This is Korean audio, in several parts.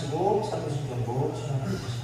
찬양하시고 사도신 경고 찬양하고 계시겠습니다.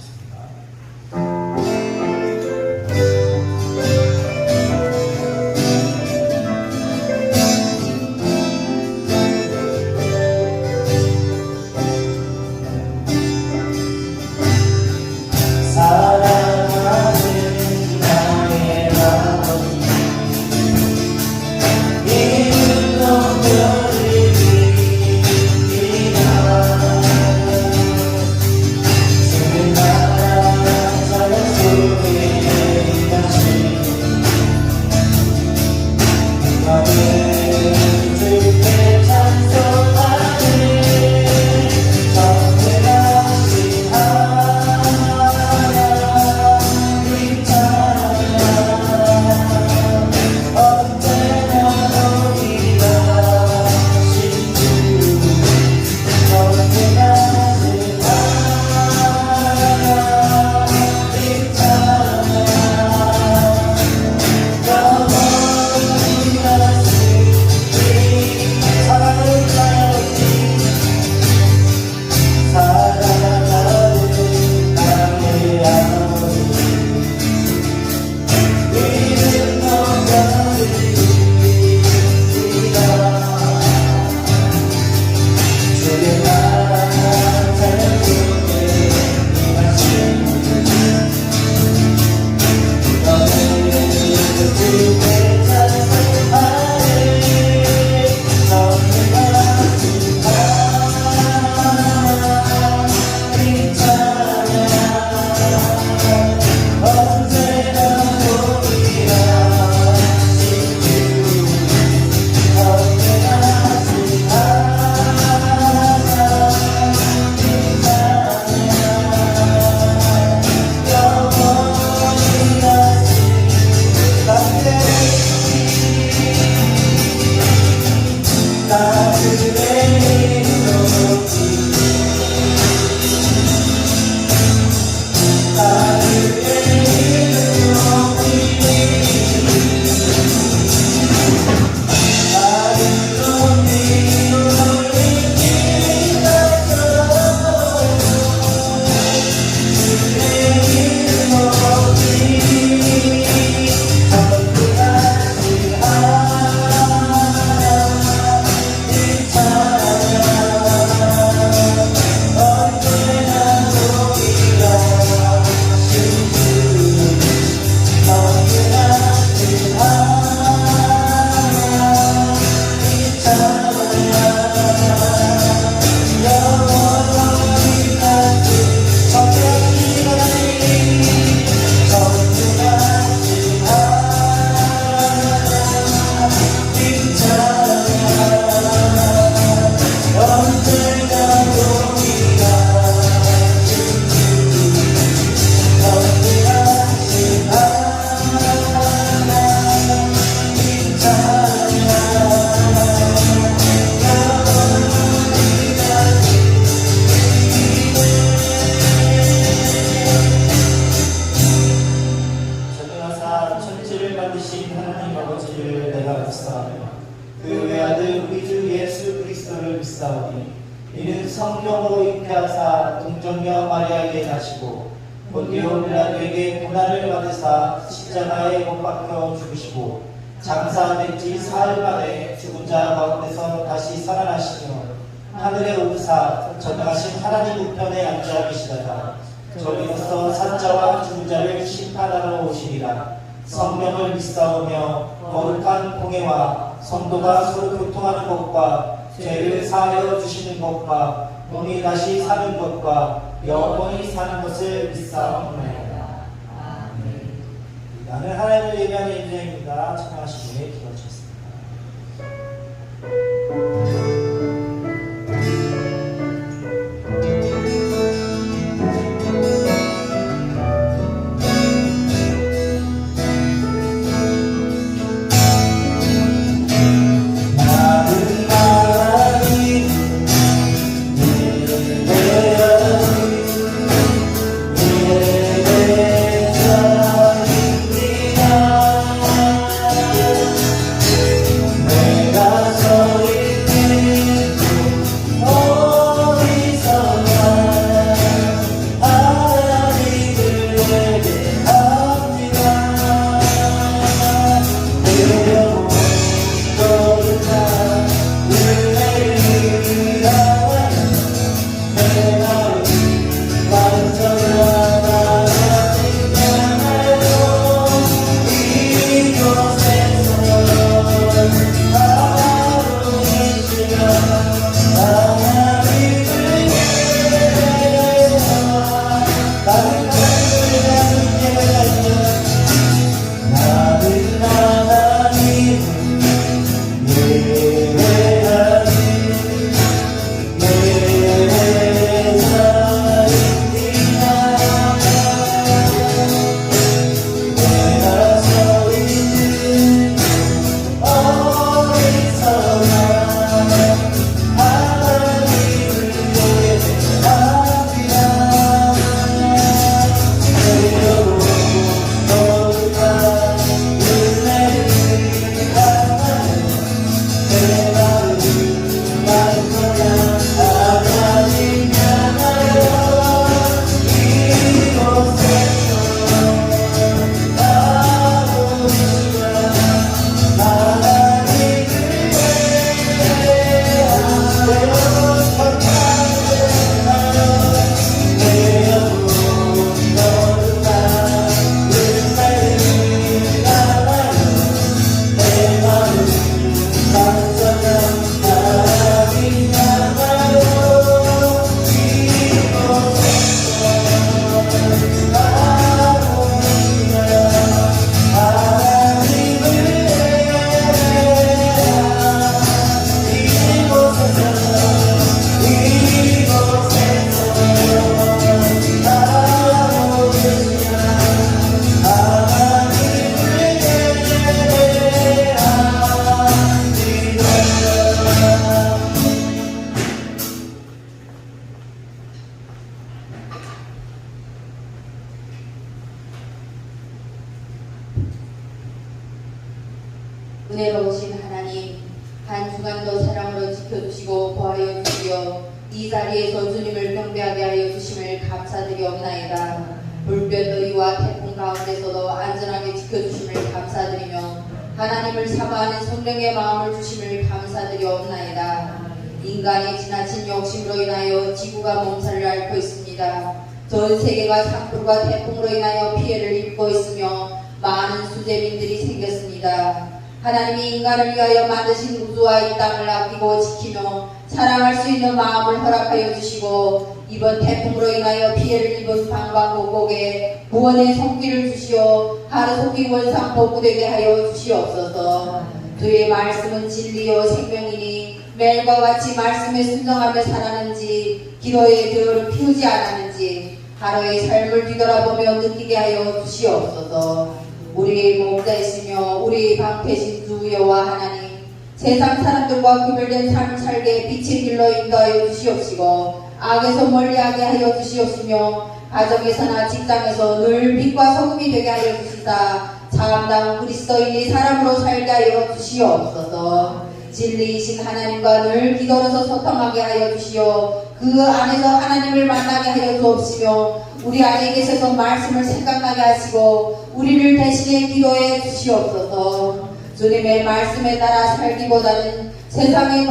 이는 성령으로 잉태하사 동정녀 마리아에게 나시고 본디오 빌라도에게 고난을 받으사 십자가에 못 박혀 죽으시고 장사된 지 사흘 만에 죽은 자 가운데서 다시 살아나시며 하늘에 오르사 전능하신 하나님 우편에 앉아 계시다가 저리로서 산자와 죽은 자를 심판하러 오시리라. 성령을 믿사오며 거룩한 공예와 성도가 서로 교통하는 것과 죄를 사하여 주시는 것과 몸이 다시 사는 것과 영원히 사는 것을 믿사옵나이다. 아멘. 나는 하나님을 예배하는 인생입니다. 찬양하시기에 기도하셨습니다. 내가 서 있는 은혜로우신 하나님, 한 주간도 사랑으로 지켜주시고 보하여 주시어 이 자리에서 주님을 경배하게 하여 주심을 감사드리옵나이다. 불볕더위와 태풍 가운데서도 안전하게 지켜주심을 감사드리며 하나님을 사모하는 성령의 마음을 주심을 감사드리옵나이다. 인간의 지나친 욕심으로 인하여 지구가 몸살을 앓고 있습니다. 전 세계가 산불과 태풍으로 인하여 피해를 입고 있으며 많은 수재민들이 생겼습니다. 하나님이 인간을 위하여 만드신 우주와 이 땅을 아끼고 지키며 사랑할 수 있는 마음을 허락하여 주시고 이번 태풍으로 인하여 피해를 입은 방방곡곡에 구원의 손길을 주시어 하루속히 원상 복구되게 하여 주시옵소서. 주의 말씀은 진리요 생명이니 매일과 같이 말씀에 순종하며 살았는지 기도의 겨울을 피우지 않았는지 하루의 삶을 뒤돌아보며 느끼게 하여 주시옵소서. 우리의 목자이시며 우리의 방패신 주 여호와 하나님, 세상 사람들과 구별된 삶을 살게 빛의 길로 인도하여 주시옵시고 악에서 멀리하게 하여 주시옵시며 가정에서나 직장에서 늘 빛과 소금이 되게 하여 주시사 참다운 그리스도인이 사람으로 살게 하여 주시옵소서. 진리이신 하나님과 늘 기도로서 소통하게 하여 주시어 그 안에서 하나님을 만나게 하여 주옵시며 우리 안에 계셔서 말씀을 생각나게 하시고 우리를 대신해 기도해 주시옵소서. 주님의 말씀에 따라 살기보다는 세상의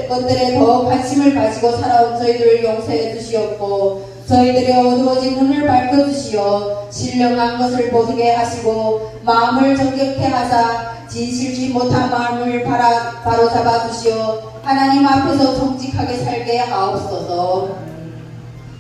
것들에 더 관심을 가지고 살아온 저희들을 용서해 주시옵고 저희들의 어두워진 눈을 밝혀주시어 신령한 것을 보게 하시고 마음을 정결케 하사 진실치 못한 마음을 바로잡아 주시어 하나님 앞에서 정직하게 살게 하옵소서.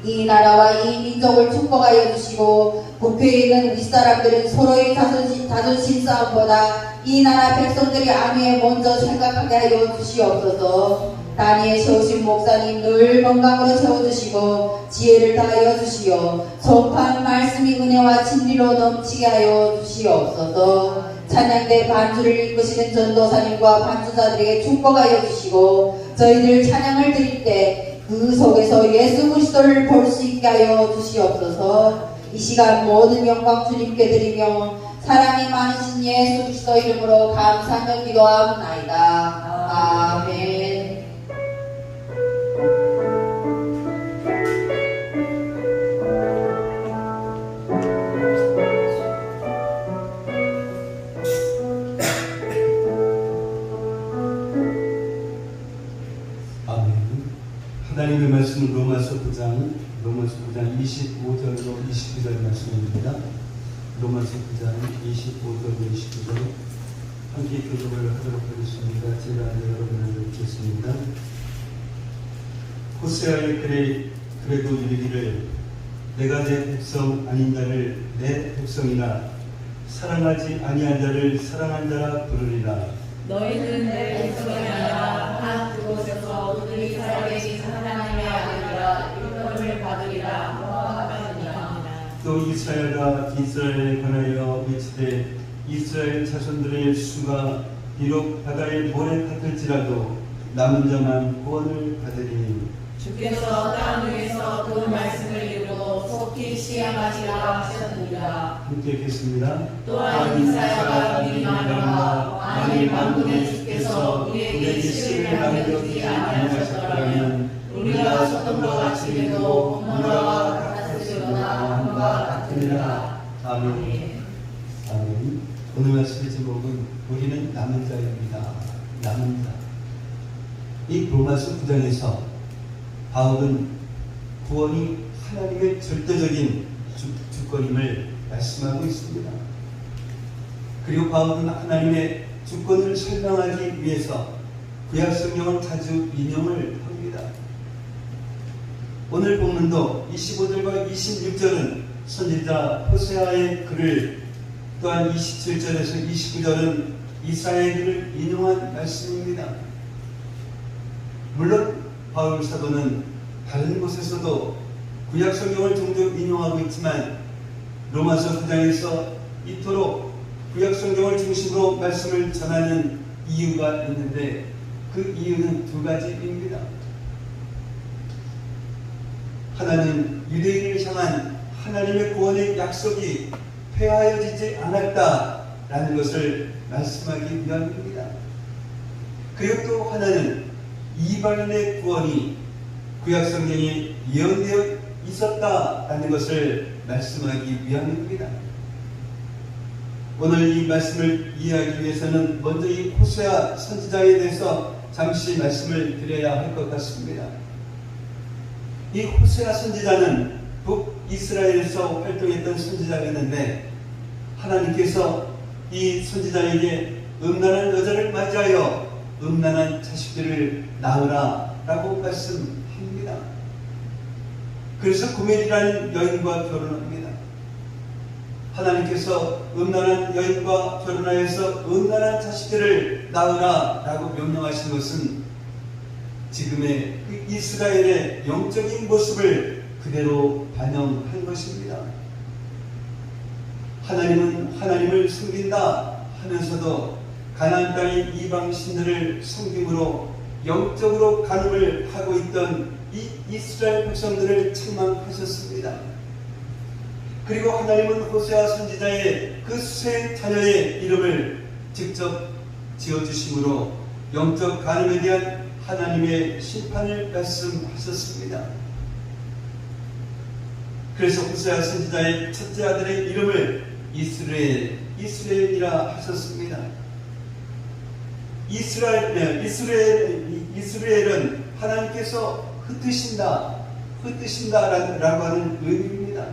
이 나라와 이 민족을 축복하여 주시고 국회에 있는 윗사람들은 서로의 자존심 싸움보다 이 나라 백성들이 안위에 먼저 생각하게 하여 주시옵소서. 단위에 세우신 목사님 늘 건강으로 세워주시고 지혜를 다하여 주시어 전파하는 말씀이 은혜와 진리로 넘치게 하여 주시옵소서. 찬양대 반주를 이끄시는 전도사님과 반주자들에게 축복하여 주시고 저희들 찬양을 드릴 때 그 속에서 예수 그리스도를 볼 수 있게 하여 주시옵소서. 이 시간 모든 영광 주님께 드리며 사랑이 많으신 예수 그리스도 이름으로 감사하며 기도하옵나이다. 아멘. 하나님의 말씀은 로마서 9장 25절로 29절 말씀입니다. 로마서 9장 25절로 29절 함께 교독을 하도록 하겠습니다. 제가 여러분을 읽겠습니다. 호세아의 글에 그래도 이르기를 내가 내 백성 아닌 자를 내 백성이나 사랑하지 아니한 자를 사랑한 자라 부르리라. 너희는 내 백성이 아니라 한 그곳에서 우리 살아계신 하나님의 아들이라 일컬음을 받으리라 하느니라. 또 이스라엘과 이스라엘에 관하여 외치되 이스라엘 자손들의 수가 비록 바다의 모래 같을지라도 남은 자만 구원을 받으리니 주께서 땅 위에서 그 말씀을 이루고 속히 시행하시라 하셨느니라. 함께 읽겠습니다. 또한 이사야가 미리 말하마 만일 만군의 주께서 우리에게 시를 남겨두지 아니하셨더라면 우리가 소돔과 같이 되고 고모라와 같았으려나 함과 같으리라. 아멘. 아멘. 오늘 말씀의 제목은 우리는 남은 자입니다. 남은 자. 이 로마서 9장에서 바울은 구원이 하나님의 절대적인 주권임을 말씀하고 있습니다. 그리고 바울은 하나님의 주권을 설명하기 위해서 구약 성경을 자주 인용을 합니다. 오늘 본문도 25절과 26절은 선지자 호세아의 글을, 또한 27절에서 29절은 이사야의 글을 인용한 말씀입니다. 물론 바울 사도는 다른 곳에서도 구약 성경을 종종 인용하고 있지만 로마서 9장에서 이토록 구약 성경을 중심으로 말씀을 전하는 이유가 있는데 그 이유는 두 가지입니다. 하나는 유대인을 향한 하나님의 구원의 약속이 폐하여지지 않았다 라는 것을 말씀하기 위함입니다. 그리고 또 하나는 이방인의 구원이 구약성경에 예언되어 있었다라는 것을 말씀하기 위함입니다. 오늘 이 말씀을 이해하기 위해서는 먼저 이 호세아 선지자에 대해서 잠시 말씀을 드려야 할 것 같습니다. 이 호세아 선지자는 북이스라엘에서 활동했던 선지자였는데 하나님께서 이 선지자에게 음란한 여자를 맞이하여 음란한 자식들을 낳으라 라고 말씀합니다. 그래서 고멜이라는 여인과 결혼합니다. 하나님께서 음란한 여인과 결혼하여서 음란한 자식들을 낳으라 라고 명령하신 것은 지금의 이스라엘의 영적인 모습을 그대로 반영한 것입니다. 하나님은 하나님을 섬긴다 하면서도 가나안 땅의 이방 신들을 섬김으로 영적으로 간음을 하고 있던 이 이스라엘 백성들을 책망하셨습니다. 그리고 하나님은 호세아 선지자의 그 세 자녀의 이름을 직접 지어주심으로 영적 간음에 대한 하나님의 심판을 말씀하셨습니다. 그래서 호세아 선지자의 첫째 아들의 이름을 이스라엘이라 하셨습니다. 이스라엘은 하나님께서 흩으신다라고 하는 의미입니다.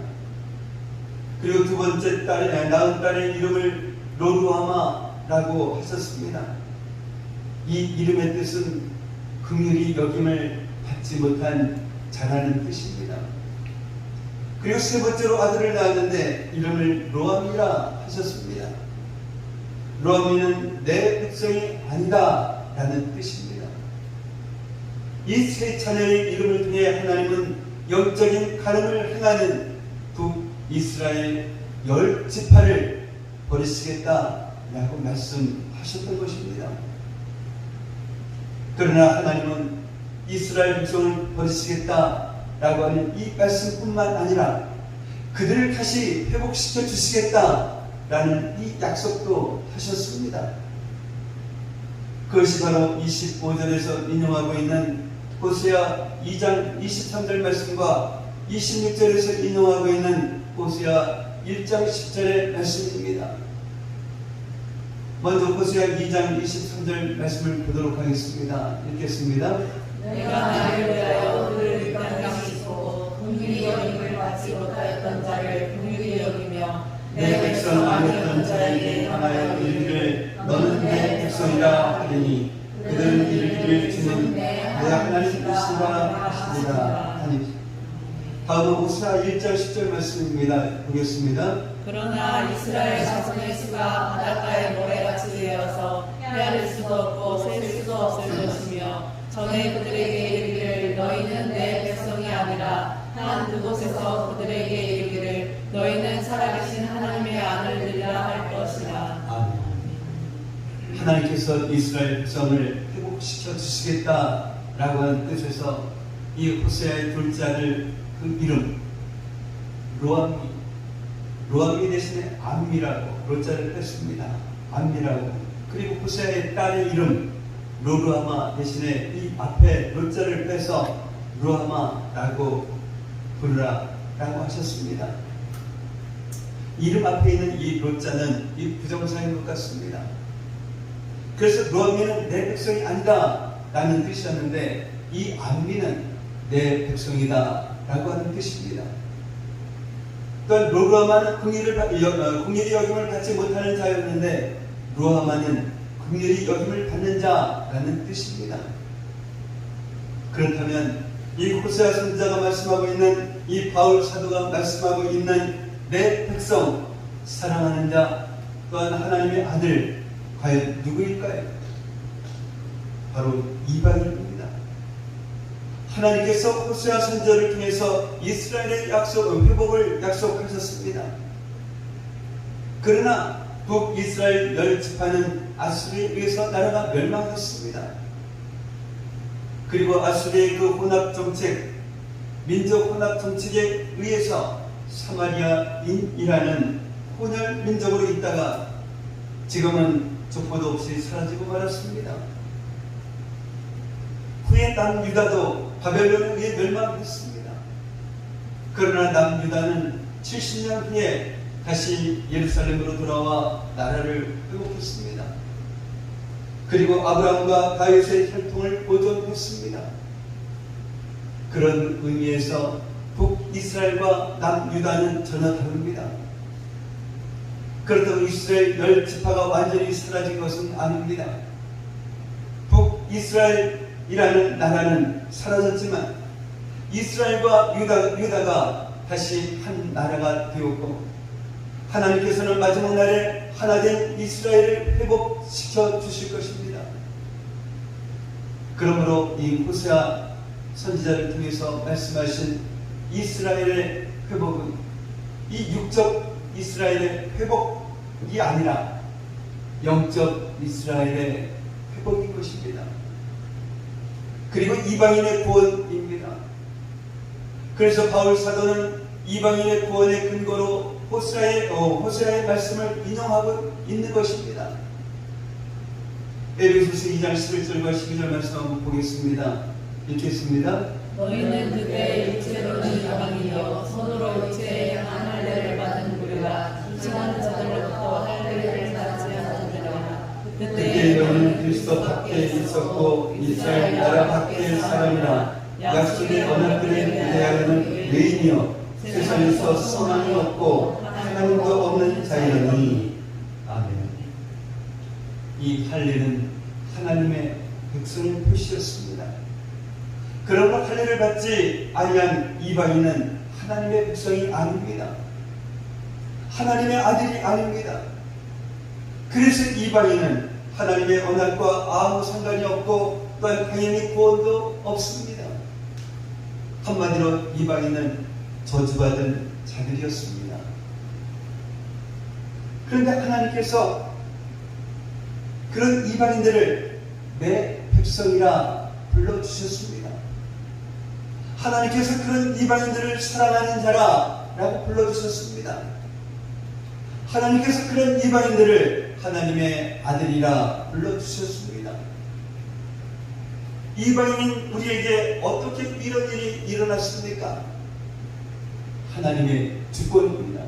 그리고 두 번째 낳은 딸의 이름을 로루하마라고 하셨습니다. 이 이름의 뜻은 긍휼히 여김을 받지 못한 자라는 뜻입니다. 그리고 세 번째로 아들을 낳았는데 이름을 로암이라 하셨습니다. 로암이는 내 백성이 아니다 라는 뜻입니다. 이 세 자녀의 이름을 통해 하나님은 영적인 간음을 행하는 북이스라엘 10지파를 버리시겠다라고 말씀하셨던 것입니다. 그러나 하나님은 이스라엘 백성을 버리시겠다라고 하는 이 말씀뿐만 아니라 그들을 다시 회복시켜 주시겠다라는 이 약속도 하셨습니다. 그것이 바로 25절에서 인용하고 있는 호세아 2장 23절 말씀과 26절에서 인용하고 있는 호세아 1장 10절의 말씀입니다. 먼저 호세아 2장 23절 말씀을 보도록 하겠습니다. 읽겠습니다. 내가 나를 위하여 그를 강강시고 긍휼히 여김을 받지 못하였던 자를 긍휼히 여기며 내 백성 아니었던 자에게 향하여 이르기를 너는 내 백성이라 하리니 그들은 이르기를 주는 내 하나님이시라 하시리라 하니. 다음은 호세아 1장 10절 말씀입니다. 보겠습니다. 그러나 이스라엘 자손의 수가 바닷가의 모래같이 되어서 헤아릴 수도 없고 셀 수도 없을 것이며 전에 그들에게 이르기를 너희는 내 백성이 아니라 한 그곳에서 그들에게 이르기를 너희는 살아계신 하나님의 아들들이라 할 것이라. 아멘. 하나님께서 이스라엘 백성을 회복시켜 주시겠다라고 하는 뜻에서 이 호세아의 둘째 아들 그 이름 로암미 대신에 암미라고 로자를 뺐습니다. 암미라고. 그리고 호세아의 딸의 이름 로루하마 대신에 이 앞에 로자를 빼서 루하마라고 부르라라고 하셨습니다. 이름 앞에 있는 이 로자는 이 부정사인 것 같습니다. 그래서 루하미는 내 백성이 아니다 라는 뜻이었는데 이 암미는 내 백성이다 라고 하는 뜻입니다. 또한 로루하마는 긍휼히 여김을 받지 못하는 자였는데 루하마는 긍휼히 여김을 받는 자라는 뜻입니다. 그렇다면 이 호세아 선지자가 말씀하고 있는 이 바울 사도가 말씀하고 있는 내 백성 사랑하는 자 또한 하나님의 아들 과연 누구일까요? 바로 이방인입니다. 하나님께서 호세아 선지자를 통해서 이스라엘의 회복을 약속하셨습니다. 그러나 북이스라엘 10지파는 아수르에 의해서 나라가 멸망했습니다. 그리고 아수르의 그 혼합정책, 민족 혼합정책에 의해서 사마리아인이라는 혼혈 민족으로 있다가 지금은 족보도 없이 사라지고 말았습니다. 후에 남유다도 바벨론에 의해 멸망했습니다. 그러나 남유다는 70년 후에 다시 예루살렘으로 돌아와 나라를 회복했습니다. 그리고 아브라함과 다윗의 혈통을 보존했습니다. 그런 의미에서 북이스라엘과 남유다는 전혀 다릅니다. 그렇다고 이스라엘 10지파가 완전히 사라진 것은 아닙니다. 북이스라엘이라는 나라는 사라졌지만 이스라엘과 유다가 다시 한 나라가 되었고, 하나님께서는 마지막 날에 하나된 이스라엘을 회복시켜 주실 것입니다. 그러므로 이 호세아 선지자를 통해서 말씀하신 이스라엘의 회복은 이 육적 이스라엘의 회복이 아니라 영적 이스라엘의 회복인 것입니다. 그리고 이방인의 구원입니다. 그래서 바울 사도는 이방인의 구원의 근거로 호세아의 말씀을 인용하고 있는 것입니다. 에베소서 2장 11절과 12절 말씀 한번 보겠습니다. 읽겠습니다. 너희는 그때 육체로는 이방인이요 손으로 육체에 향한 할례를 받은 무리가 이승하는 자들로부터 할례를 받지 않았느니라. 그때 너희는 그리스도 밖에 있었고 이스라엘 나라 밖의 사람이라 약속의 언약들에 대하여는 외인이요 세상에서 소망이 없고 하나님도 없는 자이러니. 아멘. 이 할례는 하나님의 백성의 표시였습니다. 그러므로 할례를 받지 아니한 이방인은 하나님의 백성이 아닙니다. 하나님의 아들이 아닙니다. 그래서 이방인은 하나님의 언약과 아무 상관이 없고 또한 당연히 구원도 없습니다. 한마디로 이방인은 저주받은 자들이었습니다. 그런데 하나님께서 그런 이방인들을 내 백성이라 불러주셨습니다. 하나님께서 그런 이방인들을 사랑하는 자라라고 불러주셨습니다. 하나님께서 그런 이방인들을 하나님의 아들이라 불러주셨습니다. 이방인인 우리에게 어떻게 이런 일이 일어났습니까? 하나님의 주권입니다.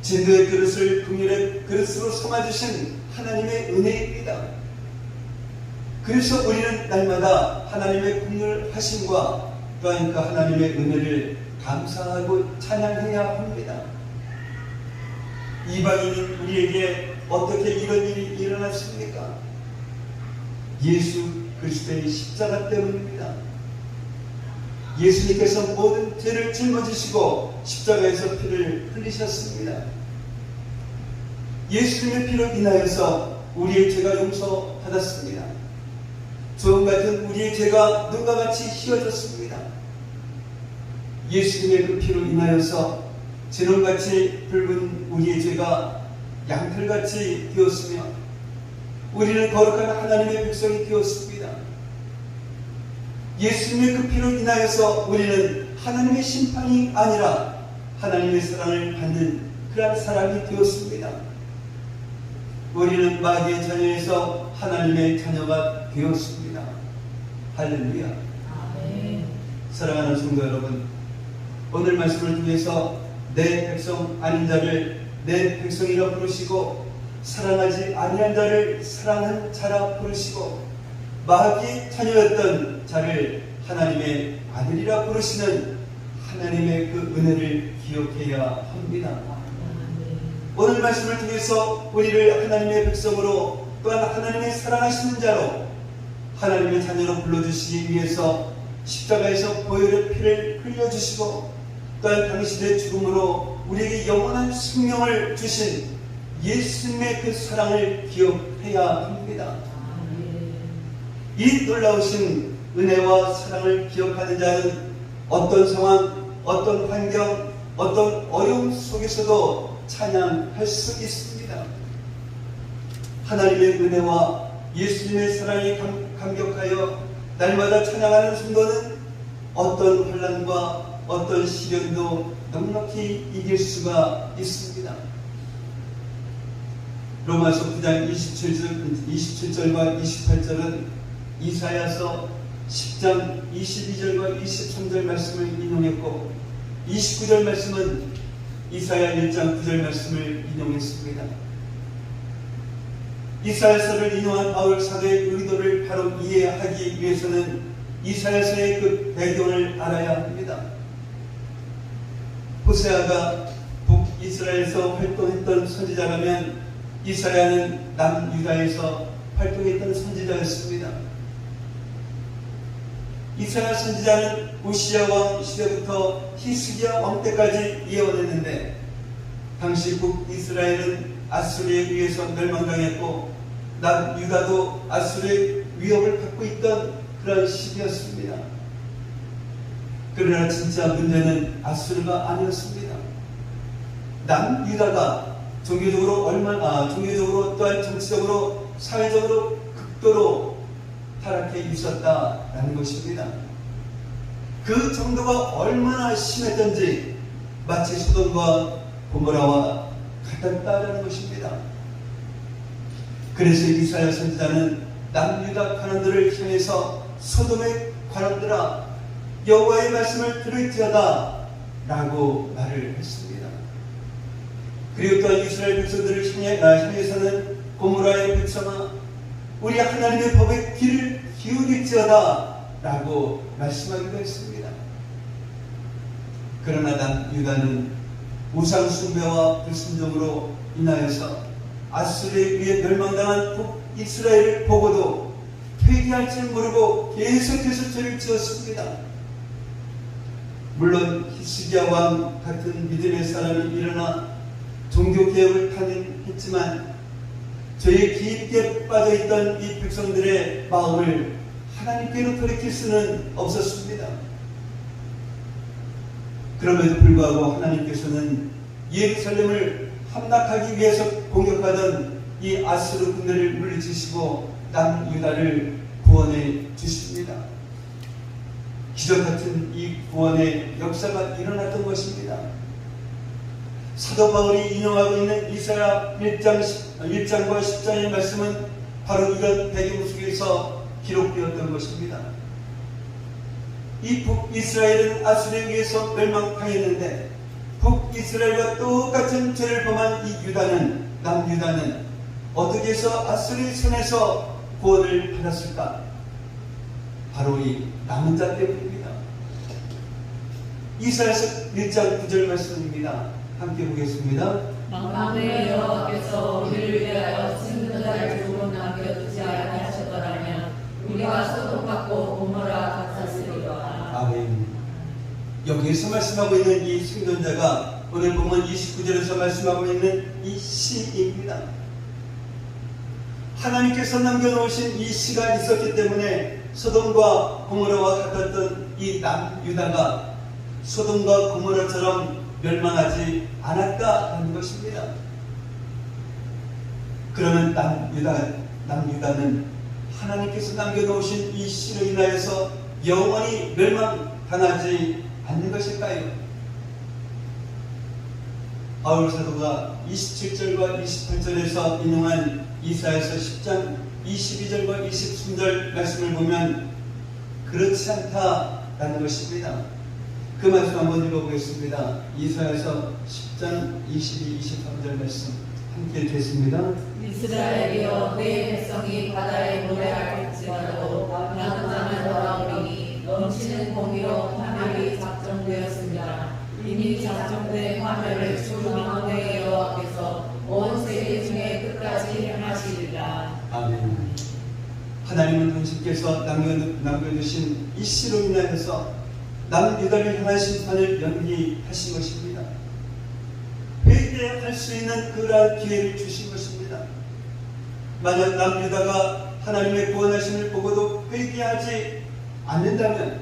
진도의 그릇을 긍휼의 그릇으로 삼아주신 하나님의 은혜입니다. 그래서 우리는 날마다 하나님의 긍휼하심과 또한 그 하나님의 은혜를 감사하고 찬양해야 합니다. 이방인인 우리에게 어떻게 이런 일이 일어났습니까? 예수 그리스도의 십자가 때문입니다. 예수님께서 모든 죄를 짊어지시고 십자가에서 피를 흘리셨습니다. 예수님의 피로 인하여서 우리의 죄가 용서받았습니다. 조금 같은 우리의 죄가 눈과 같이 휘어졌습니다. 예수님의 그 피로 인하여서 진홍같이 붉은 우리의 죄가 양털같이 되었으며 우리는 거룩한 하나님의 백성이 되었습니다. 예수님의 그 피로 인하여서 우리는 하나님의 심판이 아니라 하나님의 사랑을 받는 그러한 사람이 되었습니다. 우리는 마귀의 자녀에서 하나님의 자녀가 되었습니다. 할렐루야. 아멘. 사랑하는 성도 여러분, 오늘 말씀을 통해서 내 백성 아닌 자를 내 백성이라 부르시고 사랑하지 아니한 자를 사랑한 자라 부르시고 마귀의 자녀였던 자를 하나님의 아들이라 부르시는 하나님의 그 은혜를 기억해야 합니다. 오늘 말씀을 통해서 우리를 하나님의 백성으로 또한 하나님의 사랑하시는 자로 하나님의 자녀로 불러주시기 위해서 십자가에서 보혈의 피를 흘려주시고 또한 당신의 죽음으로 우리에게 영원한 생명을 주신 예수님의 그 사랑을 기억해야 합니다. 이 놀라우신 은혜와 사랑을 기억하는 자는 어떤 상황, 어떤 환경, 어떤 어려움 속에서도 찬양할 수 있습니다. 하나님의 은혜와 예수님의 사랑에 감격하여 날마다 찬양하는 성도는 어떤 환난과 어떤 시련도 넉넉히 이길 수가 있습니다. 로마서 9장 27절과 28절은 이사야서 10장 22절과 23절 말씀을 인용했고 29절 말씀은 이사야 1장 9절 말씀을 인용했습니다. 이사야서를 인용한 바울 사도의 의도를 바로 이해하기 위해서는 이사야서의 그 배경을 알아야 합니다. 호세아가 북이스라엘에서 활동했던 선지자라면 이사야는 남유다에서 활동했던 선지자였습니다. 이사야 선지자는 우시야 왕 시대부터 히스기야 왕 때까지 예언했는데 당시 북이스라엘은 아수르에 의해서 멸망당했고 남유다도 아수르의 위협을 받고 있던 그런 시기였습니다. 그러나 진짜 문제는 아수르가 아니었습니다. 남유다가 종교적으로 또한 정치적으로 사회적으로 극도로 타락해 있었다라는 것입니다. 그 정도가 얼마나 심했던지 마치 소돔과 고모라와 같았다라는 것입니다. 그래서 이사야 선지자는 남유다 관원들을 향해서 소돔의 관원들아 여호와의 말씀을 들을지어다 라고 말을 했습니다. 그리고 또한 이스라엘 백성들을 향해서는 고모라의 백성아 우리 하나님의 법에 귀를 기울일지어다 라고 말씀하기도 했습니다. 그러나 남유다는 우상 숭배와 불순종으로 인하여서 아수르에 의해 멸망당한 북이스라엘을 보고도 회개할 줄 모르고 계속해서 죄를 지었습니다. 물론 히스기야 왕 같은 믿음의 사람이 일어나 종교개혁을 탄핵했지만 죄에 깊게 빠져있던 이 백성들의 마음을 하나님께로 돌이킬 수는 없었습니다. 그럼에도 불구하고 하나님께서는 예루살렘을 함락하기 위해서 공격하던 이 아수르 군대를 물리치시고 남유다를 구원해 주십니다. 기적 같은 이 구원의 역사가 일어났던 것입니다. 사도 바울이 인용하고 있는 이사야 1장과 10장의 말씀은 바로 이런 배경 속에서 기록되었던 것입니다. 이 북이스라엘은 아수르에 의해서 멸망당했는데 북이스라엘과 똑같은 죄를 범한 이 남유다는 어떻게 해서 아수르의 손에서 구원을 받았을까? 바로 이 남은 자 때문입니다. 이사야서 1장 9절 말씀입니다. 함께 보겠습니다. 만군의 여호와께서 우리를 위하여 생존 자를 조금 남겨두지 아니하셨더라면 우리가 소돔 같고 고모라 같았으리로다. 아멘. 여기에서 말씀하고 있는 이 생존자가 오늘 보면 29절에서 말씀하고 있는 이 시입니다. 하나님께서 남겨놓으신 이 시가 있었기 때문에 소돔과 고모라와 같았던 이 남유다가 소돔과 고모라처럼 멸망하지 않았다는 것입니다. 그러면 남유다는 하나님께서 남겨놓으신 이 씨로 인하여서 영원히 멸망당하지 않는 것일까요? 바울 사도가 27절과 28절에서 인용한 이사야서 10장 22절과 23절 말씀을 보면 그렇지 않다라는 것입니다. 그 말씀 한번 읽어보겠습니다. 이사야서 10장 22, 23절 말씀 함께 읽겠습니다. 이스라엘이여 내 백성이 바다에 노래할지라도 나는 자는 돌아오리니 넘치는 공의로 화멸이 작정되었습니다. 이미 작정된 화멸을 주 만군의 여호와께서 온 세계 중에 끝까지 행하시리라. 아멘. 하나님은 당신께서 남겨두신 이 씨로 인하여서 남유다를 향한 심판을 연기하신 것입니다. 회개할 수 있는 그러한 기회를 주신 것입니다. 만약 남유다가 하나님의 구원하심을 보고도 회개하지 않는다면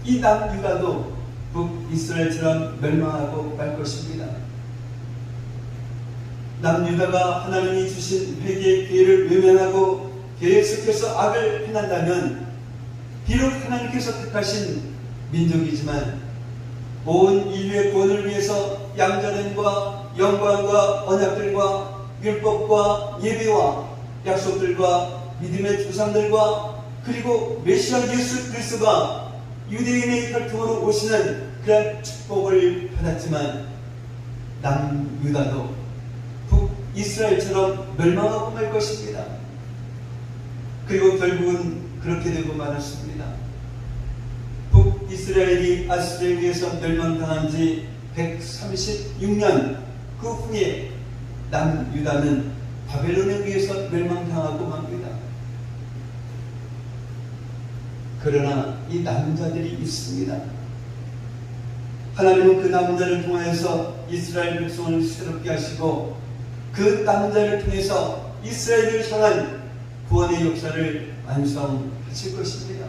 이 남유다도 북이스라엘처럼 멸망하고 말 것입니다. 남유다가 하나님이 주신 회개의 기회를 외면하고 계속해서 악을 행한다면 비록 하나님께서 택하신 민족이지만 온 인류의 구원을 위해서 양자됨과 영광과 언약들과 율법과 예배와 약속들과 믿음의 조상들과 그리고 메시아 예수 그리스도가 유대인의 혈통으로 오시는 그런 축복을 받았지만 남유다도 북이스라엘처럼 멸망하고 말 것입니다. 그리고 결국은 그렇게 되고 말았습니다. 북이스라엘이 아수르에 의해서 멸망당한 지 136년 그 후에 남유다는 바벨론에 의해서 멸망당하고 맙니다. 그러나 이 남은 자들이 있습니다. 하나님은 그 남은 자를 통하여서 이스라엘 백성을 새롭게 하시고 그 남은 자를 통해서 이스라엘을 향한 구원의 역사를 완성하실 것입니다.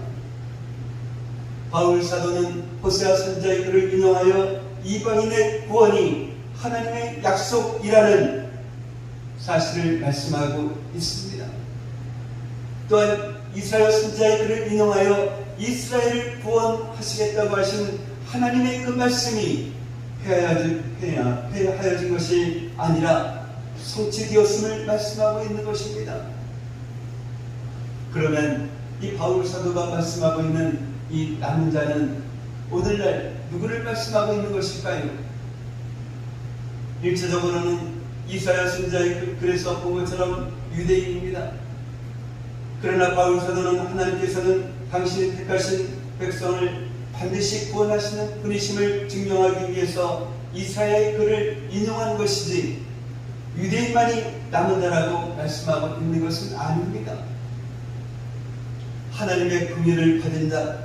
바울 사도는 호세아 선지자의 글을 인용하여 이방인의 구원이 하나님의 약속이라는 사실을 말씀하고 있습니다. 또한 이사야 선지자의 글을 인용하여 이스라엘을 구원하시겠다고 하신 하나님의 그 말씀이 폐하여진 것이 아니라 성취되었음을 말씀하고 있는 것입니다. 그러면 이 바울 사도가 말씀하고 있는 이 남은 자는 오늘날 누구를 말씀하고 있는 것일까요? 일차적으로는 이사야 선지자의 글에서 본 것처럼 유대인입니다. 그러나 바울 사도는 하나님께서는 당신이 택하신 백성을 반드시 구원하시는 분이심을 증명하기 위해서 이사야의 글을 인용한 것이지 유대인만이 남은 자라고 말씀하고 있는 것은 아닙니다. 하나님의 긍휼을 받은 자,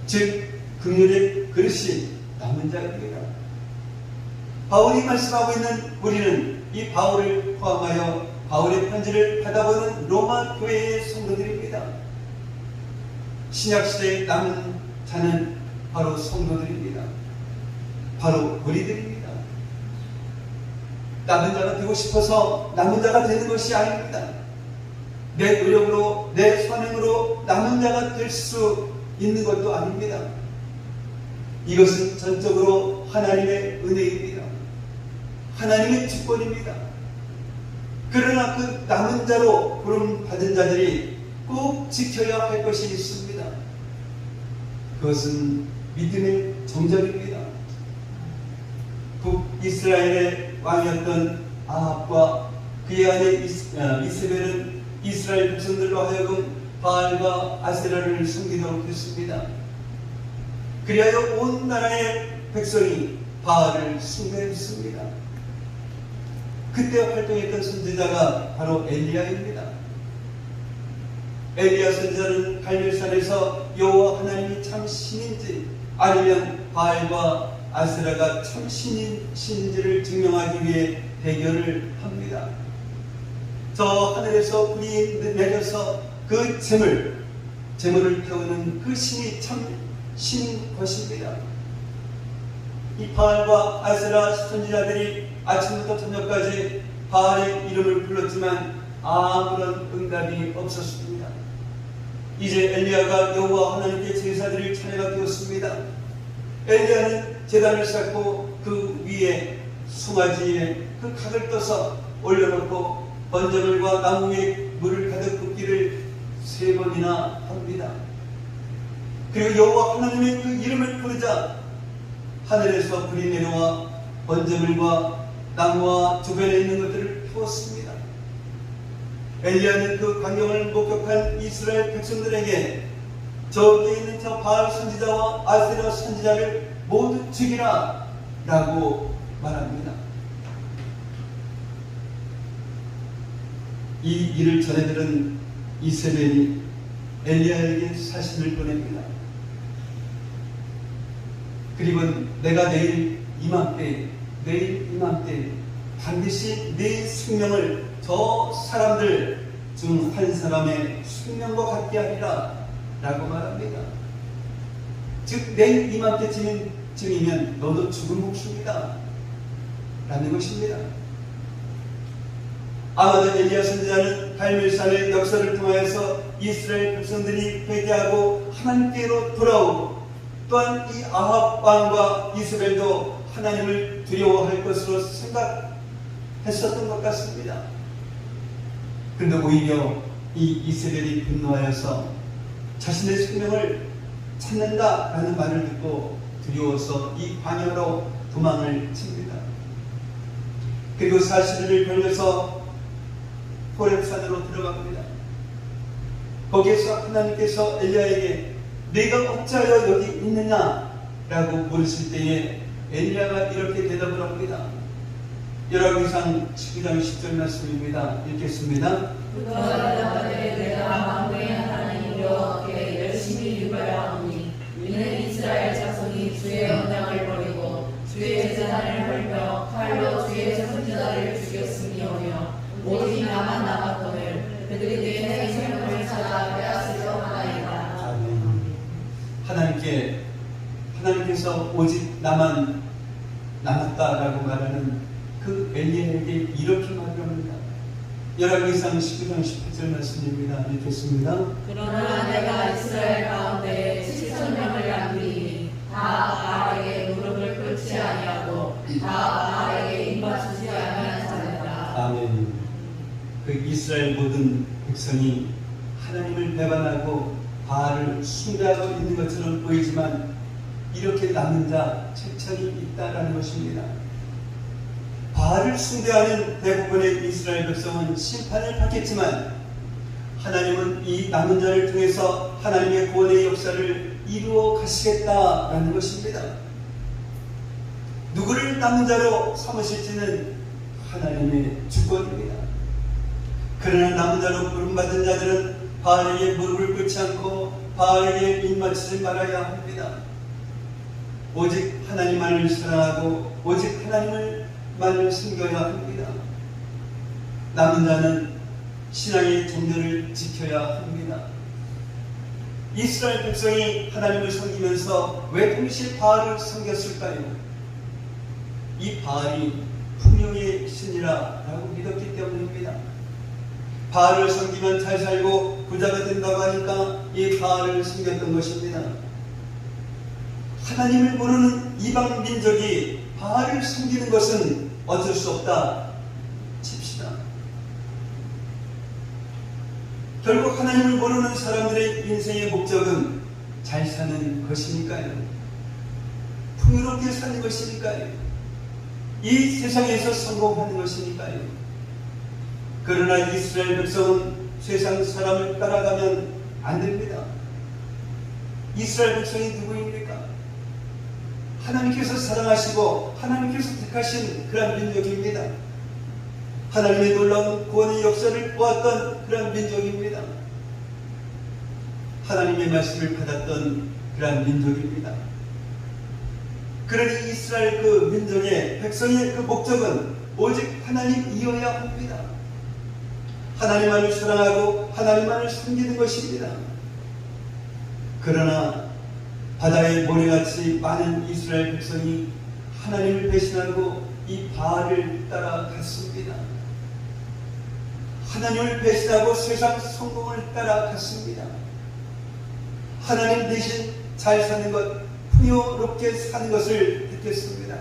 즉 긍휼의 그릇이 남은 자입니다. 바울이 말씀하고 있는 우리는 이 바울을 포함하여 바울의 편지를 받아보는 로마 교회의 성도들입니다. 신약시대의 남은 자는 바로 성도들입니다. 바로 우리들입니다. 남은 자가 되고 싶어서 남은 자가 되는 것이 아닙니다. 내 노력으로 내 선행으로 남은 자가 될 수 있는 것도 아닙니다. 이것은 전적으로 하나님의 은혜입니다. 하나님의 축복입니다. 그러나 그 남은 자로 부름 받은 자들이 꼭 지켜야 할 것이 있습니다. 그것은 믿음의 정절입니다. 북이스라엘의 왕이었던 아합과 그의 아내 이세벨은 이스라엘 백성들로 하여금 바알과 아세라를 섬기도록 했습니다. 그리하여 온 나라의 백성이 바알을 숭배했습니다. 그때 활동했던 선지자가 바로 엘리야입니다. 엘리야 선지자는 갈멜산에서 여호와 하나님이 참 신인지 아니면 바알과 아세라가 참 신인지를 증명하기 위해 대결을 합니다. 저 하늘에서 불이 내려서 그 재물을 태우는 그 신이 참 신인 것입니다. 이 바알과 아세라 선지자들이 아침부터 저녁까지 바알의 이름을 불렀지만 아무런 응답이 없었습니다. 이제 엘리야가 여호와 하나님께 제사드릴 차례가 되었습니다. 엘리야는 제단을 쌓고 그 위에 송아지에 그 각을 떠서 올려놓고 번제물과 나무에 물을 가득 붓기를 3번이나 합니다. 그리고 여호와 하나님의 그 이름을 부르자 하늘에서 불이 내려와 번제물과 나무와 주변에 있는 것들을 태웠습니다. 엘리야는 그 광경을 목격한 이스라엘 백성들에게 저기에 있는 저 바알 선지자와 아세라 선지자를 모두 죽이라 라고 말합니다. 이 일을 전해들은 이세벨이 엘리야에게 사신을 보냅니다. 그리고 내가 내일 이맘때 반드시 네 생명을 저 사람들 중 한 사람의 생명과 같게 하리라 라고 말합니다. 즉 내일 이맘때쯤이면 너도 죽은 목숨이다 라는 것입니다. 아마도 엘리야 선지자는 갈멜산의 역사를 통하여서 이스라엘 백성들이 회개하고 하나님께로 돌아오고 또한 이 아합 왕과 이스벨도 하나님을 두려워할 것으로 했었던 것 같습니다. 그런데 오히려 이 이스라엘이 분노하여서 자신의 생명을 찾는다라는 말을 듣고 두려워서 이 광야로 도망을 칩니다. 그리고 40일을 걸려서 호렙산으로 들어갑니다. 거기에서 하나님께서 엘리야에게 내가 어찌하여 여기 있느냐라고 물으실 때에 엘리야가 이렇게 대답을 합니다. 열왕기상 19장 10절 말씀입니다. 읽겠습니다. 그날에 내가 만군의 하나님이여 그의 열심히 유발하오니 이는 이스라엘 자손이 주의 언약을 버리고 주의 제사를 헐며 칼로 주의 선지자를 죽였음이오며 오직 나만 남았거늘 그들이 내 생명을 찾아 빼앗으려 하나이다. 아멘. 하나님께서 오직 나만 남았다라고 말하는 그 엘리야에게 이렇게 말합니다. 열왕기상 19장 18절 말씀입니다. 읽겠습니다. 그러나 내가 이스라엘 가운데 7,000명을 남기니 다 바알에게 무릎을 꿇지 아니하고 다 바알에게 입맞추지 아니한 자들이라. 아멘. 그 이스라엘 모든 백성이 하나님을 배반하고 바알을 숭배하고 있는 것처럼 보이지만 이렇게 남은 자 책천이 있다라는 것입니다. 바알을 숭배하는 대부분의 이스라엘 백성은 심판을 받겠지만 하나님은 이 남은 자를 통해서 하나님의 구원의 역사를 이루어 가시겠다라는 것입니다. 누구를 남은 자로 삼으실지는 하나님의 주권입니다. 그러나 남은 자로 부름받은 자들은 바알에게 무릎을 꿇지 않고 바알에게 입맞추지 말아야 합니다. 오직 하나님만을 사랑하고 오직 하나님만을 섬겨야 합니다. 남은 자는 신앙의 정도를 지켜야 합니다. 이스라엘 백성이 하나님을 섬기면서 왜 동시에 바알을 섬겼을까요? 이 바알이 풍요의 신이라고 믿었기 때문입니다. 바알을 섬기면 잘 살고 부자가 된다고 하니까 이 바알을 섬겼던 것입니다. 하나님을 모르는 이방 민족이 바알을 섬기는 것은 어쩔 수 없다 칩시다. 결국 하나님을 모르는 사람들의 인생의 목적은 잘 사는 것이니까요. 풍요롭게 사는 것이니까요. 이 세상에서 성공하는 것이니까요. 그러나 이스라엘 백성은 세상 사람을 따라가면 안 됩니다. 이스라엘 백성이 누구입니까? 하나님께서 사랑하시고 하나님께서 택하신 그런 민족입니다. 하나님의 놀라운 구원의 역사를 보았던 그런 민족입니다. 하나님의 말씀을 받았던 그런 민족입니다. 그러니 이스라엘 그 민족의 백성의 그 목적은 오직 하나님이어야 합니다. 하나님만을 사랑하고 하나님만을 섬기는 것입니다. 그러나 바다의 모래같이 많은 이스라엘 백성이 하나님을 배신하고 이 바알을 따라갔습니다. 하나님을 배신하고 세상 성공을 따라갔습니다. 하나님 대신 잘 사는 것, 풍요롭게 사는 것을 택했습니다.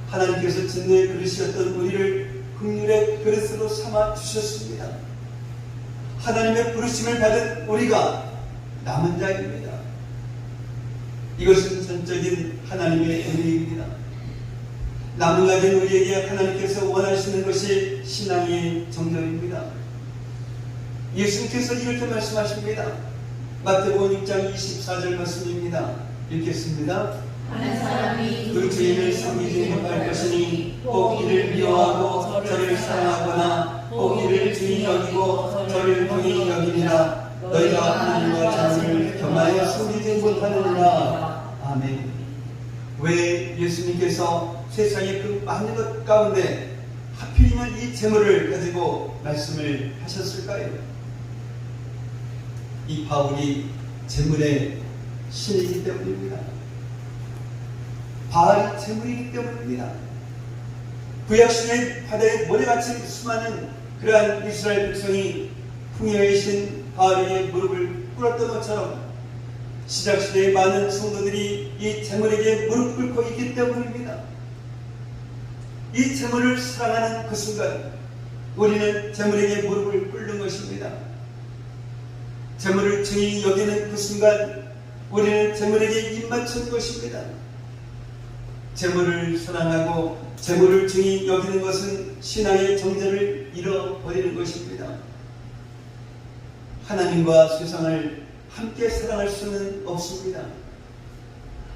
하나님께서 진노의 그릇이었던 우리를 긍휼의 그릇으로 삼아 주셨습니다. 하나님의 부르심을 받은 우리가 남은 자입니다. 이것은 전적인 하나님의 은혜입니다. 남은 자인 우리에게 하나님께서 원하시는 것이 신앙의 정절입니다. 예수님께서 이렇게 말씀하십니다. 마태복음 6장 24절 말씀입니다. 읽겠습니다. 한 사람이 그 주인을 섬기지 못할 것이니 혹 이를 미워하고 저를 사랑하거나 혹 이를 중히 여기고 저를 동히 여기니라. 너희가 하나님과 자녀를 겸하여 섬기지 못하느니라. 아멘. 왜 예수님께서 세상의 그 많은 것 가운데 하필이면 이 재물을 가지고 말씀을 하셨을까요? 이 바울이 재물의 신이기 때문입니다. 바알이 재물이기 때문입니다. 구약시대 바다의 모래같이 수많은 그러한 이스라엘 백성이 풍요의 신 바알에게 무릎을 꿇었던 것처럼 시작시대의 많은 성도들이 이 재물에게 무릎 꿇고 있기 때문입니다. 이 재물을 사랑하는 그 순간 우리는 재물에게 무릎을 꿇는 것입니다. 재물을 중히 여기는 그 순간 우리는 재물에게 입맞춘 것입니다. 재물을 사랑하고 재물을 중히 여기는 것은 신앙의 정절을 잃어버리는 것입니다. 하나님과 세상을 함께 사랑할 수는 없습니다.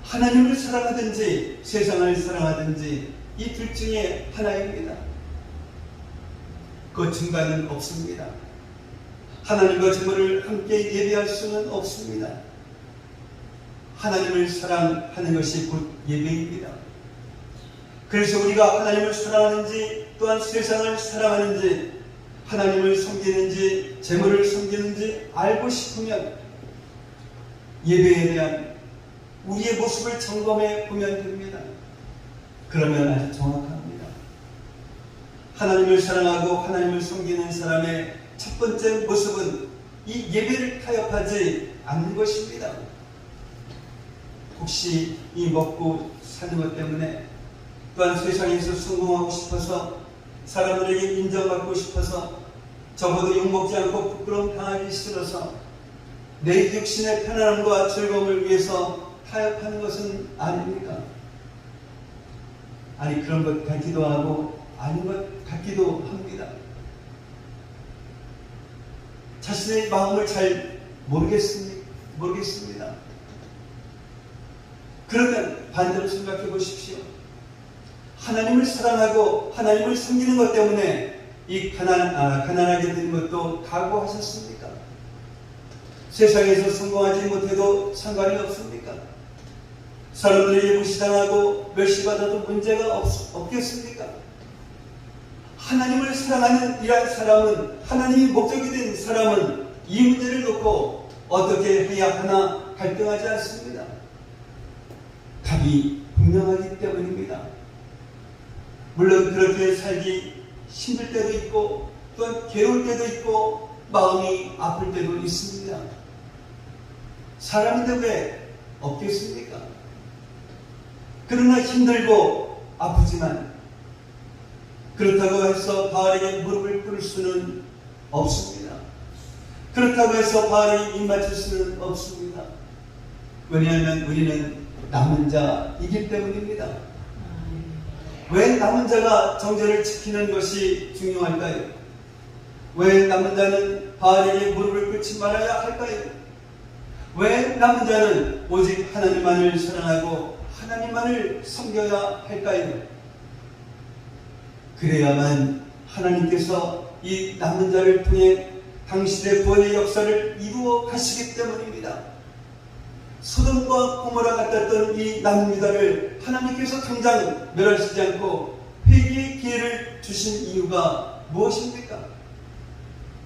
하나님을 사랑하든지 세상을 사랑하든지 이 둘 중에 하나입니다. 그 중간은 없습니다. 하나님과 재물을 함께 예배할 수는 없습니다. 하나님을 사랑하는 것이 곧 예배입니다. 그래서 우리가 하나님을 사랑하는지 또한 세상을 사랑하는지 하나님을 섬기는지 재물을 섬기는지 알고 싶으면 예배에 대한 우리의 모습을 점검해 보면 됩니다. 그러면 아주 정확합니다. 하나님을 사랑하고 하나님을 섬기는 사람의 첫 번째 모습은 이 예배를 타협하지 않는 것입니다. 혹시 이 먹고 사는 것 때문에 또한 세상에서 성공하고 싶어서 사람들에게 인정받고 싶어서 적어도 욕먹지 않고 부끄러움 당하기 싫어서 내 육신의 편안함과 즐거움을 위해서 타협하는 것은 아닙니까? 아니 그런 것 같기도 하고 아닌 것 같기도 합니다. 자신의 마음을 잘 모르겠습니다. 그러면 반대로 생각해 보십시오. 하나님을 사랑하고 하나님을 섬기는 것 때문에 이 가난하게 된 것도 각오하셨습니까? 세상에서 성공하지 못해도 상관이 없습니까? 사람들에게 무시당하고 멸시받아도 문제가 없겠습니까? 하나님을 사랑하는 이러한 사람은, 하나님이 목적이 된 사람은 이 문제를 놓고 어떻게 해야 하나 갈등하지 않습니다. 답이 분명하기 때문입니다. 물론 그렇게 살기 힘들 때도 있고 또한 괴로울 때도 있고 마음이 아플 때도 있습니다. 사람인데 왜 없겠습니까? 그러나 힘들고 아프지만 그렇다고 해서 바알에게 무릎을 꿇을 수는 없습니다. 그렇다고 해서 바알에게 입맞출 수는 없습니다. 왜냐하면 우리는 남은 자이기 때문입니다. 왜 남은 자가 정죄를 지키는 것이 중요할까요? 왜 남은 자는 바알에게 무릎을 꿇지 말아야 할까요? 왜 남은 자는 오직 하나님만을 사랑하고 하나님만을 섬겨야 할까요? 그래야만 하나님께서 이 남은 자를 통해 당신의 구원의 역사를 이루어 가시기 때문입니다. 소돔과 고모라 같았던 이 남은 유다를 하나님께서 당장 멸하시지 않고 회개의 기회를 주신 이유가 무엇입니까?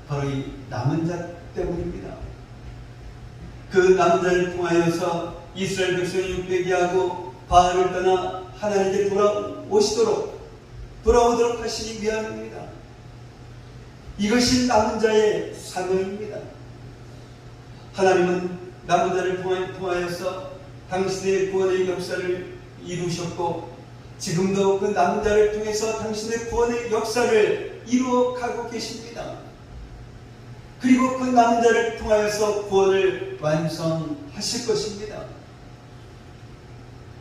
바로 이 남은 자 때문입니다. 그 남은 자를 통하여서 이스라엘 백성이 회개하고 바알을 떠나 하나님께 돌아오도록 하시기 위함입니다. 이것이 남은 자의 사명입니다. 하나님은 남은 자를 통하여서 당신의 구원의 역사를 이루셨고 지금도 그 남은 자를 통해서 당신의 구원의 역사를 이루어 가고 계십니다. 그리고 그 남은 자를 통하여서 구원을 완성하실 것입니다.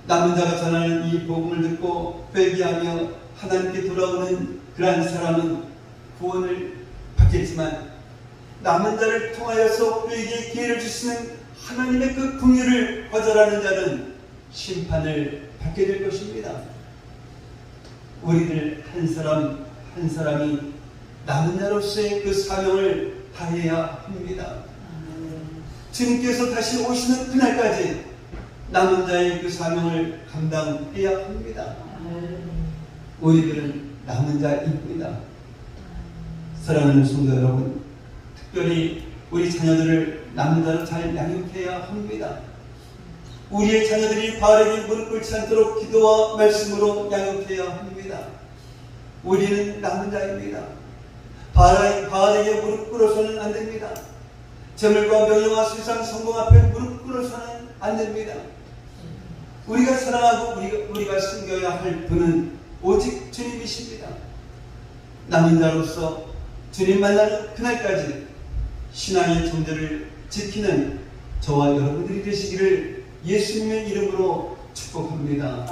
남은 자가 전하는 이 복음을 듣고 회개하며 하나님께 돌아오는 그러한 사람은 구원을 받겠지만 남은 자를 통하여서 회개의 기회를 주시는 하나님의 그 긍휼을 거절하는 자는 심판을 받게 될 것입니다. 우리들 한 사람 한 사람이 남은 자로서의 그 사명을 다해야 합니다. 주님께서 다시 오시는 그날까지 남은 자의 그 사명을 감당해야 합니다. 우리들은 남은 자입니다. 사랑하는 성도 여러분, 특별히 우리 자녀들을 남은 자로 잘 양육해야 합니다. 우리의 자녀들이 바알에게 무릎 꿇지 않도록 기도와 말씀으로 양육해야 합니다. 우리는 남은 자입니다. 바알에게 무릎 꿇어서는 안 됩니다. 재물과 명예와 세상 성공 앞에 무릎 꿇어서는 안 됩니다. 우리가 사랑하고 우리가 섬겨야 할 분은 오직 주님이십니다. 남은 자로서 주님 만나는 그날까지 신앙의 존재를 지키는 저와 여러분들이 되시기를 예수님의 이름으로 축복합니다.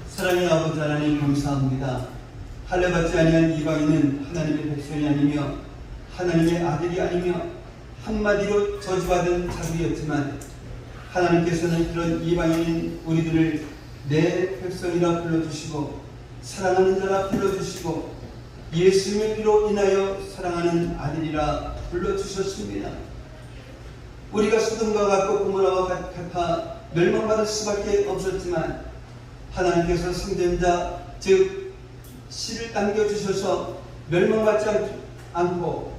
사랑의 아버지 하나님 감사합니다. 할례받지 아니한 이방인은 하나님의 백성이 아니며 하나님의 아들이 아니며 한마디로 저주받은 자들이었지만 하나님께서는 그런 이방인인 우리들을 내 백성이라 불러주시고 사랑하는 자라 불러주시고 예수님의 피로 인하여 사랑하는 아들이라 불러주셨습니다. 우리가 소돔과 같고 고모라와 같아 멸망받을 수밖에 없었지만 하나님께서 성전자 즉 씨를 남겨주셔서 멸망받지 않고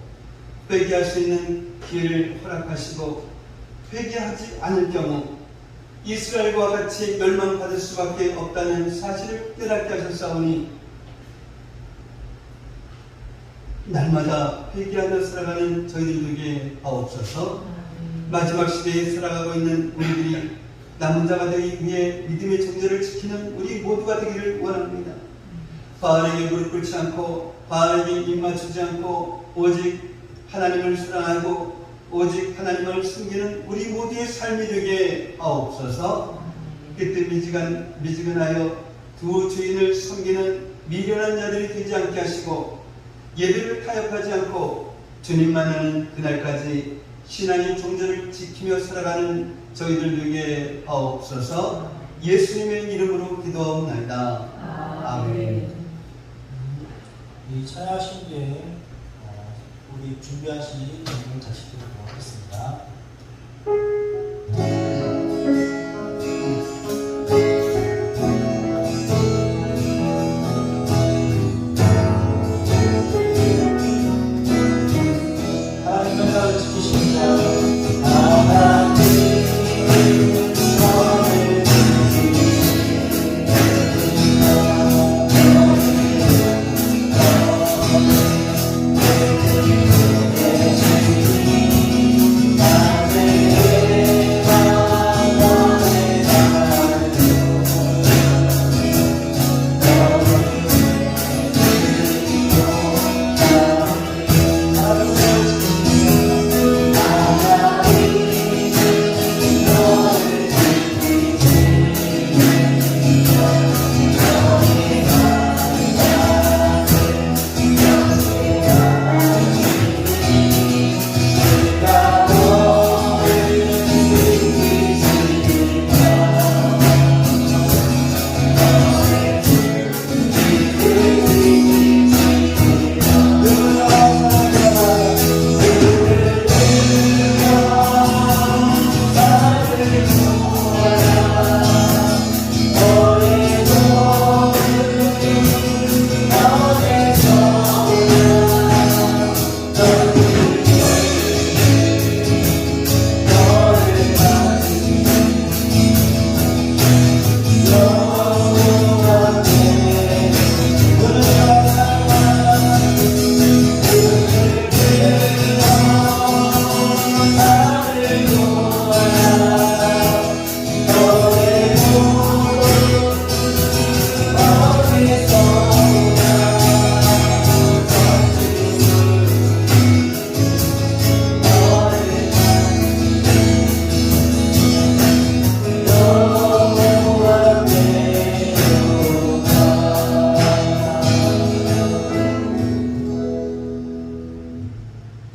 회개할 수 있는 기회를 허락하시고 회개하지 않을 경우 이스라엘과 같이 멸망받을 수밖에 없다는 사실을 깨닫게 하셨사오니 날마다 회개하며 살아가는 저희들에게 하옵소서. 마지막 시대에 살아가고 있는 우리들이 남은 자가 되기 위해 믿음의 존재를 지키는 우리 모두가 되기를 원합니다. 바알에게 무릎 꿇지 않고 바알에게 입 맞추지 않고 오직 하나님을 사랑하고 오직 하나님을 숨기는 우리 모두의 삶이 되게 하옵소서. 그때 미지근하여 두 주인을 섬기는 미련한 자들이 되지 않게 하시고 예배를 타협하지 않고 주님만 하는 그날까지 신앙의 존재를 지키며 살아가는 저희들 되게 하옵소서. 예수님의 이름으로 기도하옵나이다. 아멘. 이 찬양하신 뒤에 우리 준비하신 내용을 다시 드리도록 하겠습니다. 하나님 나라를 지키십니다. 하나님 너를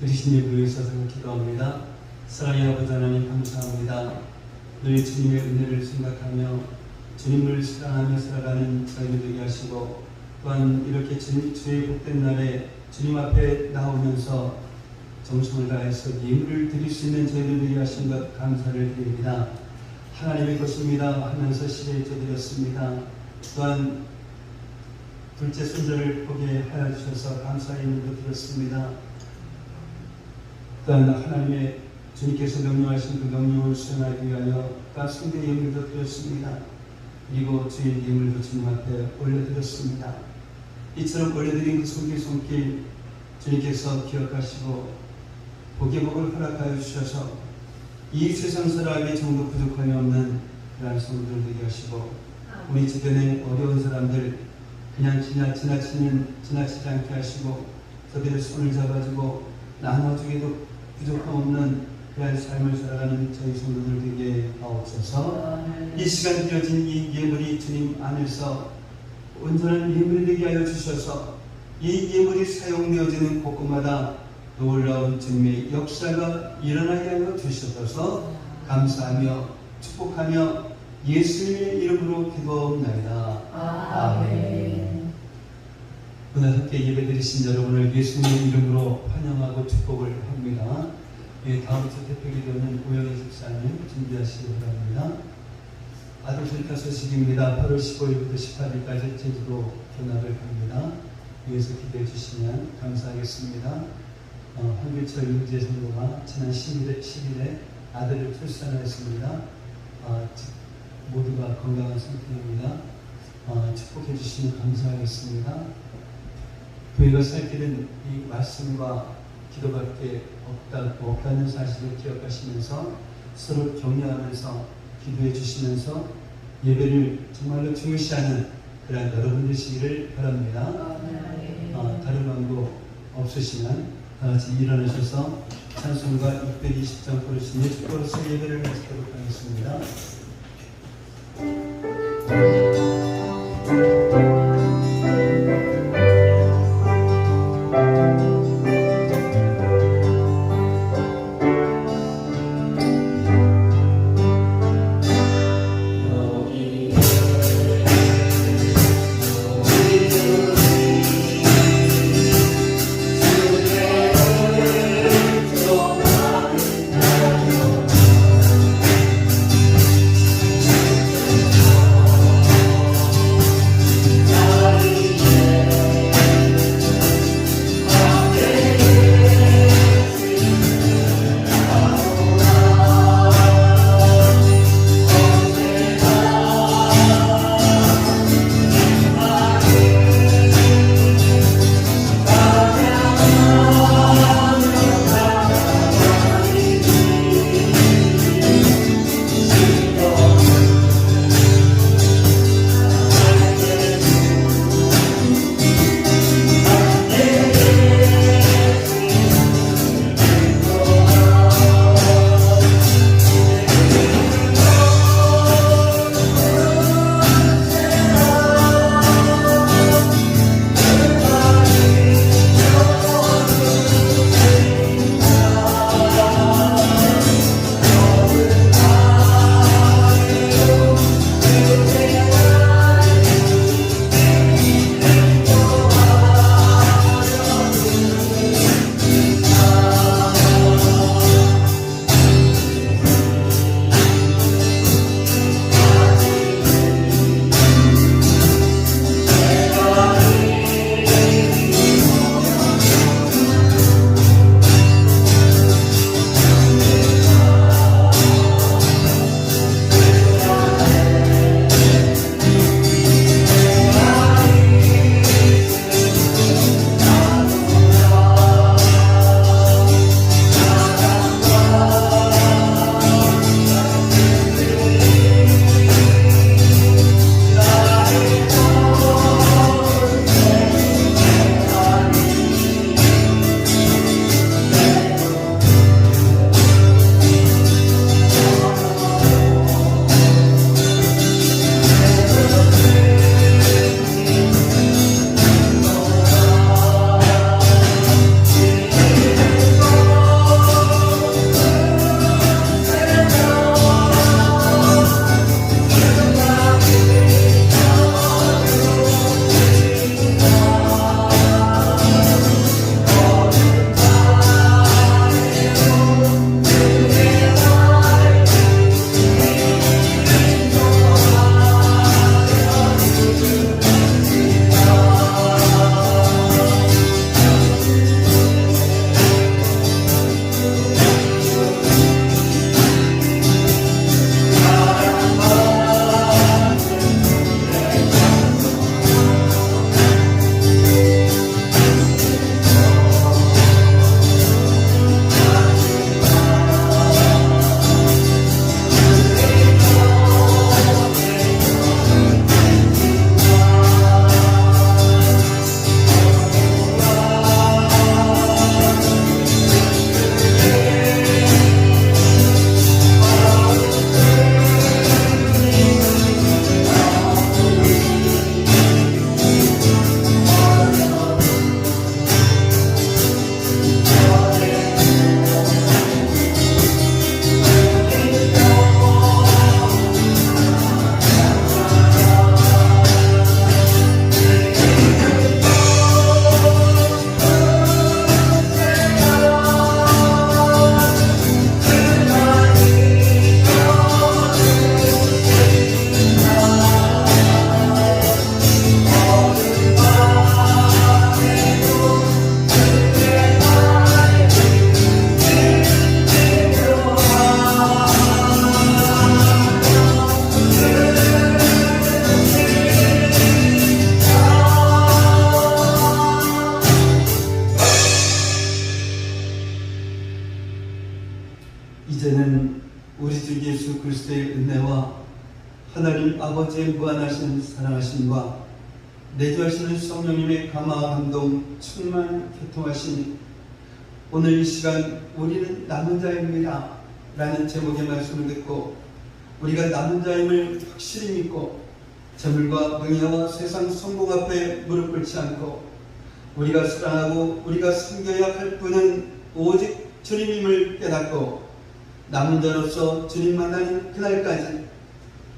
들으신 예배를 위해서 기도합니다. 사랑의 아버지 하나님 감사합니다. 늘 주님의 은혜를 생각하며 주님을 사랑하며 살아가는 저희들 되게 하시고 또한 이렇게 주의 복된 날에 주님 앞에 나오면서 정성을 다해서 예물을 드릴 수 있는 저희들 되게 하신 것 감사를 드립니다. 하나님의 것입니다 하면서 시대해드렸습니다. 또한 둘째 손자를 보게 하여 주셔서 감사의 예물도 드렸습니다. 또한 하나님의 주님께서 명령하신 그 명령을 수행하기 위하여 숭배 예물도 드렸습니다. 그리고 주의 예물도 주님 앞에 올려드렸습니다. 이처럼 올려드린 그 손길 주님께서 기억하시고 복의 복을 허락하여 주셔서 이 세상 살아가기 정도 부족함이 없는 그러한 성도들 되게 하시고 우리 주변에 어려운 사람들 그냥 지나치지 않게 하시고 저들의 손을 잡아주고 나눠주기도 부족함 없는 그런 삶을 살아가는 저희 성도들 되게 하옵소서. 이 시간 드려진 이 예물이 주님 안에서 온전한 예물이 되게 하여 주셔서 이 예물이 사용되어지는 곳곳마다 놀라운 주님의 역사가 일어나게 하여 주셔서 감사하며 축복하며 예수님의 이름으로 기도하옵나이다. 아멘. 오늘 함께 예배드리신 여러분을 예수님의 이름으로 환영하고 축복을 합니다. 다음 주 대표기도는 오영희 집사님 준비하시기 바랍니다. 아들들타 소식입니다. 8월 15일부터 18일까지 제주도 견학을 갑니다. 위에서 기도해 주시면 감사하겠습니다. 황길철 윤재 성도가 지난 10일에 아들을 출산하였습니다. 모두가 건강한 상태입니다. 축복해 주시면 감사하겠습니다. 교회가 살 길은 이 말씀과 기도밖에 없다는 사실을 기억하시면서 서로 격려하면서 기도해 주시면서 예배를 정말로 중요시하는 그런 여러분 되시기를 바랍니다. 다른 방법 없으시면 다 같이 일어나셔서 찬송가 620장 부르시니 축복으로서 예배를 마치도록 하겠습니다. 아버지의 무한하신 사랑하심과 내주하시는 성령님의 감화와 감동 충만 교통하시니 오늘 이 시간 우리는 남은 자입니다 라는 제목의 말씀을 듣고 우리가 남은 자임을 확실히 믿고 재물과 명예와 세상 성공 앞에 무릎 꿇지 않고 우리가 사랑하고 우리가 섬겨야 할 분은 오직 주님임을 깨닫고 남은 자로서 주님 만나는 그날까지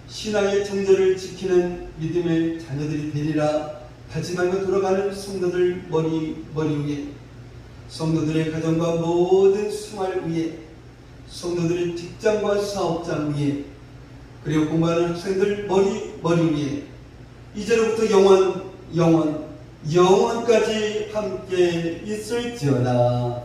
신앙의 정절을 지키는 믿음의 자녀들이 되리라 다짐하며 돌아가는 성도들 머리 위에, 성도들의 가정과 모든 생활 위에, 성도들의 직장과 사업장 위에, 그리고 공부하는 학생들 머리 위에 이제로부터 영원까지 함께 있을지어다.